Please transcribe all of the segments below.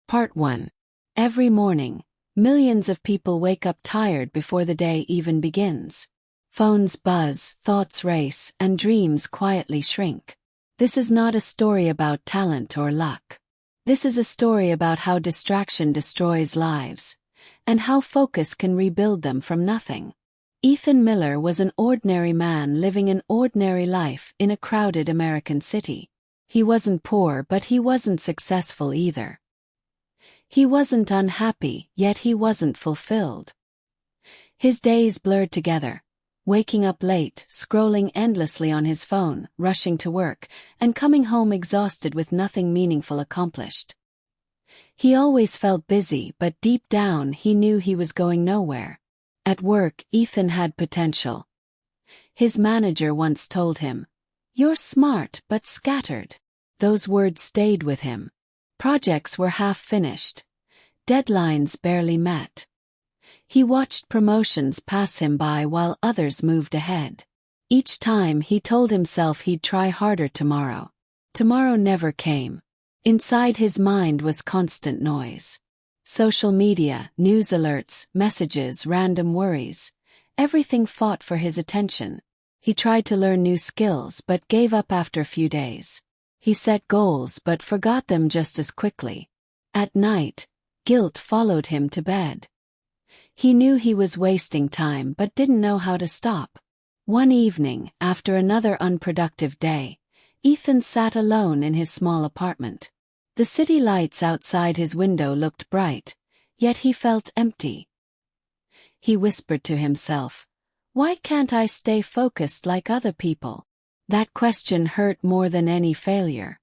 Part 1. Every morning, millions of people wake up tired before the day even begins. Phones buzz, thoughts race, and dreams quietly shrink. This is not a story about talent or luck. This is a story about how distraction destroys lives, and how focus can rebuild them from nothing. Ethan Miller was an ordinary man living an ordinary life in a crowded American city. He wasn't poor, but he wasn't successful either. He wasn't unhappy, yet he wasn't fulfilled. His days blurred together, waking up late, scrolling endlessly on his phone, rushing to work, and coming home exhausted with nothing meaningful accomplished. He always felt busy, but deep down he knew he was going nowhere. At work, Ethan had potential. His manager once told him, "You're smart but scattered." Those words stayed with him. Projects were half finished. Deadlines barely met. He watched promotions pass him by while others moved ahead. Each time he told himself he'd try harder tomorrow. Tomorrow never came. Inside his mind was constant noise. Social media, news alerts, messages, random worries. Everything fought for his attention. He tried to learn new skills but gave up after a few days. He set goals but forgot them just as quickly. At night, guilt followed him to bed. He knew he was wasting time but didn't know how to stop. One evening, after another unproductive day, Ethan sat alone in his small apartment. The city lights outside his window looked bright, yet he felt empty. He whispered to himself, "Why can't I stay focused like other people?" That question hurt more than any failure.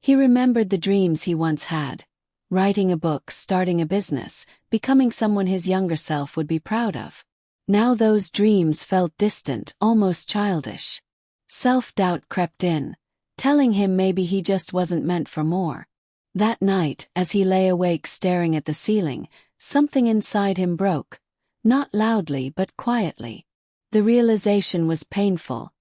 He remembered the dreams he once had. Writing a book, starting a business, becoming someone his younger self would be proud of. Now those dreams felt distant, almost childish. Self-doubt crept in, telling him maybe he just wasn't meant for more. That night, as he lay awake staring at the ceiling, something inside him broke, not loudly but quietly. The realization was painful.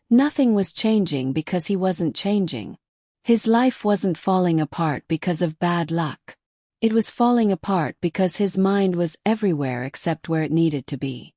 Nothing was changing because he wasn't changing. His life wasn't falling apart because of bad luck. It was falling apart because his mind was everywhere except where it needed to be.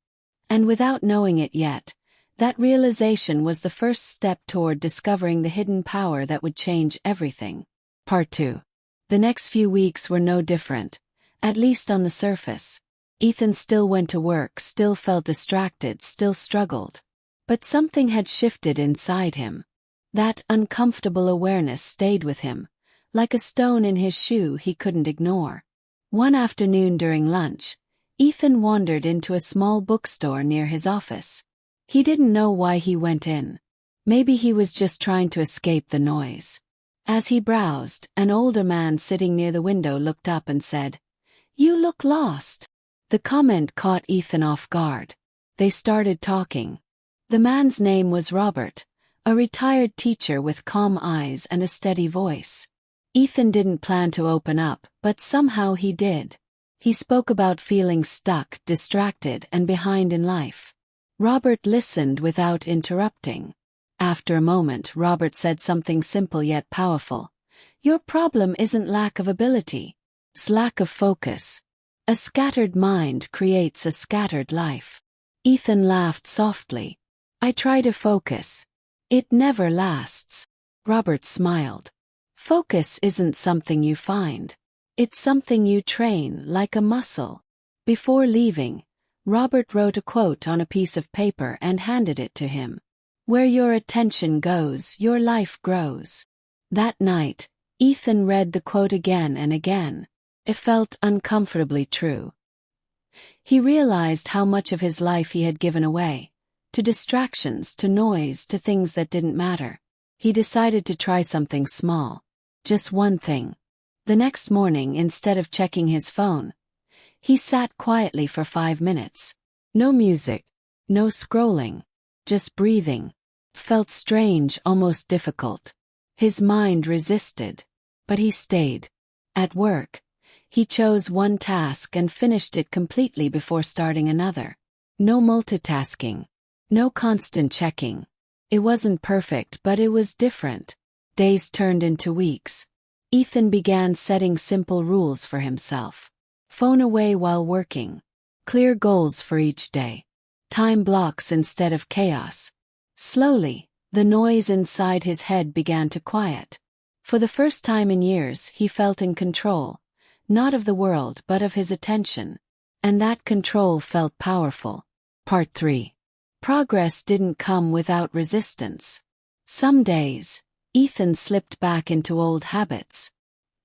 And without knowing it yet, that realization was the first step toward discovering the hidden power that would change everything. Part 2. The next few weeks were no different, at least on the surface. Ethan still went to work, still felt distracted, still struggled. But something had shifted inside him. That uncomfortable awareness stayed with him, like a stone in his shoe he couldn't ignore. One afternoon during lunch, Ethan wandered into a small bookstore near his office. He didn't know why he went in. Maybe he was just trying to escape the noise. As he browsed, an older man sitting near the window looked up and said, "You look lost." The comment caught Ethan off guard. They started talking. The man's name was Robert, a retired teacher with calm eyes and a steady voice. Ethan didn't plan to open up, but somehow he did. He spoke about feeling stuck, distracted, and behind in life. Robert listened without interrupting. After a moment, Robert said something simple yet powerful. "Your problem isn't lack of ability. It's lack of focus. A scattered mind creates a scattered life." Ethan laughed softly. "I try to focus. It never lasts." Robert smiled. "Focus isn't something you find. It's something you train, like a muscle." Before leaving, Robert wrote a quote on a piece of paper and handed it to him. "Where your attention goes, your life grows." That night, Ethan read the quote again and again. It felt uncomfortably true. He realized how much of his life he had given away. To distractions, to noise, to things that didn't matter. He decided to try something small. Just one thing. The next morning, instead of checking his phone, he sat quietly for 5 minutes. No music, no scrolling, just breathing. Felt strange, almost difficult. His mind resisted, but he stayed. At work, he chose one task and finished it completely before starting another. No multitasking. No constant checking. It wasn't perfect, but it was different. Days turned into weeks. Ethan began setting simple rules for himself. Phone away while working. Clear goals for each day. Time blocks instead of chaos. Slowly, the noise inside his head began to quiet. For the first time in years, he felt in control, not of the world but of his attention. And that control felt powerful. Part 3. Progress didn't come without resistance. Some days, Ethan slipped back into old habits.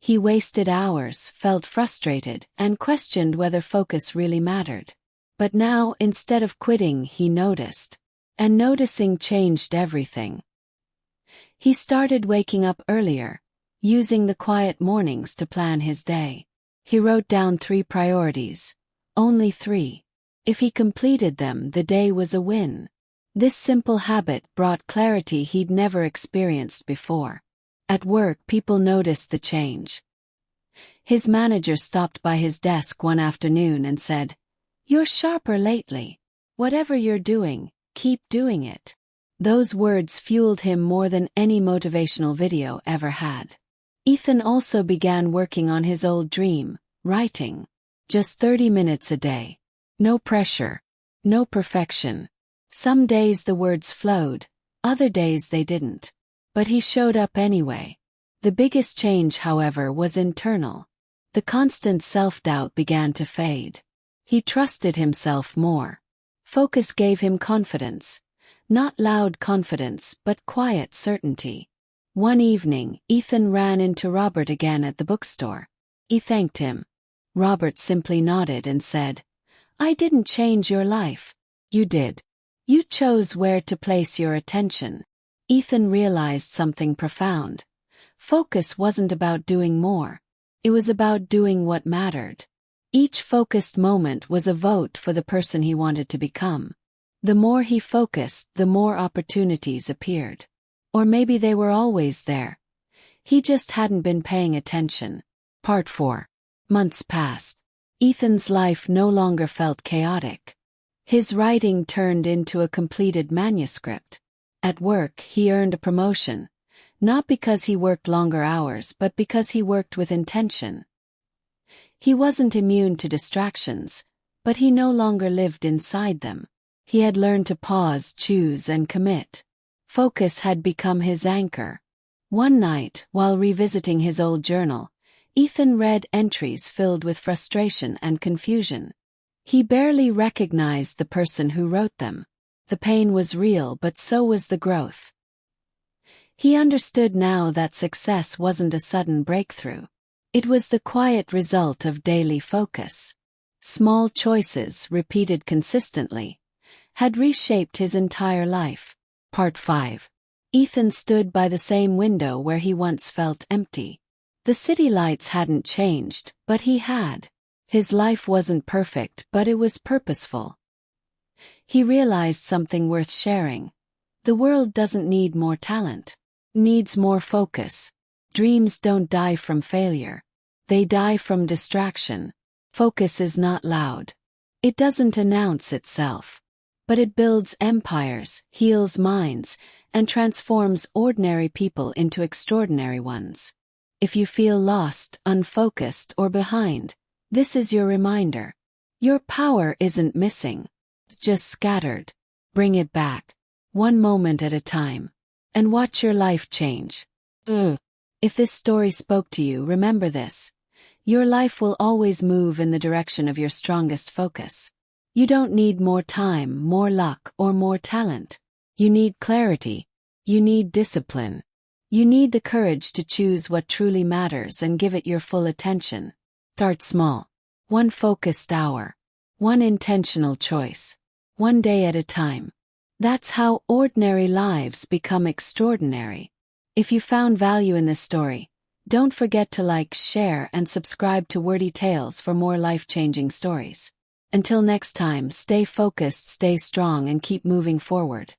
He wasted hours, felt frustrated, and questioned whether focus really mattered. But now, instead of quitting, he noticed. And noticing changed everything. He started waking up earlier, using the quiet mornings to plan his day. He wrote down 3 priorities. Only 3. If he completed them, the day was a win. This simple habit brought clarity he'd never experienced before. At work, people noticed the change. His manager stopped by his desk one afternoon and said, "You're sharper lately. Whatever you're doing, keep doing it." Those words fueled him more than any motivational video ever had. Ethan also began working on his old dream, writing. Just 30 minutes a day. No pressure. No perfection. Some days the words flowed, other days they didn't. But he showed up anyway. The biggest change, however, was internal. The constant self-doubt began to fade. He trusted himself more. Focus gave him confidence. Not loud confidence, but quiet certainty. One evening, Ethan ran into Robert again at the bookstore. He thanked him. Robert simply nodded and said, "I didn't change your life. You did. You chose where to place your attention." Ethan realized something profound. Focus wasn't about doing more. It was about doing what mattered. Each focused moment was a vote for the person he wanted to become. The more he focused, the more opportunities appeared. Or maybe they were always there. He just hadn't been paying attention. Part 4. Months passed. Ethan's life no longer felt chaotic. His writing turned into a completed manuscript. At work, he earned a promotion, not because he worked longer hours but because he worked with intention. He wasn't immune to distractions, but he no longer lived inside them. He had learned to pause, choose, and commit. Focus had become his anchor. One night, while revisiting his old journal, Ethan read entries filled with frustration and confusion. He barely recognized the person who wrote them. The pain was real, but so was the growth. He understood now that success wasn't a sudden breakthrough. It was the quiet result of daily focus. Small choices, repeated consistently, had reshaped his entire life. Part 5. Ethan stood by the same window where he once felt empty. The city lights hadn't changed, but he had. His life wasn't perfect, but it was purposeful. He realized something worth sharing. The world doesn't need more talent. It needs more focus. Dreams don't die from failure. They die from distraction. Focus is not loud. It doesn't announce itself. But it builds empires, heals minds, and transforms ordinary people into extraordinary ones. If you feel lost, unfocused, or behind, this is your reminder. Your power isn't missing, it's just scattered. Bring it back, one moment at a time, and watch your life change. If this story spoke to you, remember this. Your life will always move in the direction of your strongest focus. You don't need more time, more luck, or more talent. You need clarity. You need discipline. You need the courage to choose what truly matters and give it your full attention. Start small. One focused hour. One intentional choice. One day at a time. That's how ordinary lives become extraordinary. If you found value in this story, don't forget to like, share, and subscribe to Wordy Tales for more life-changing stories. Until next time, stay focused, stay strong, and keep moving forward.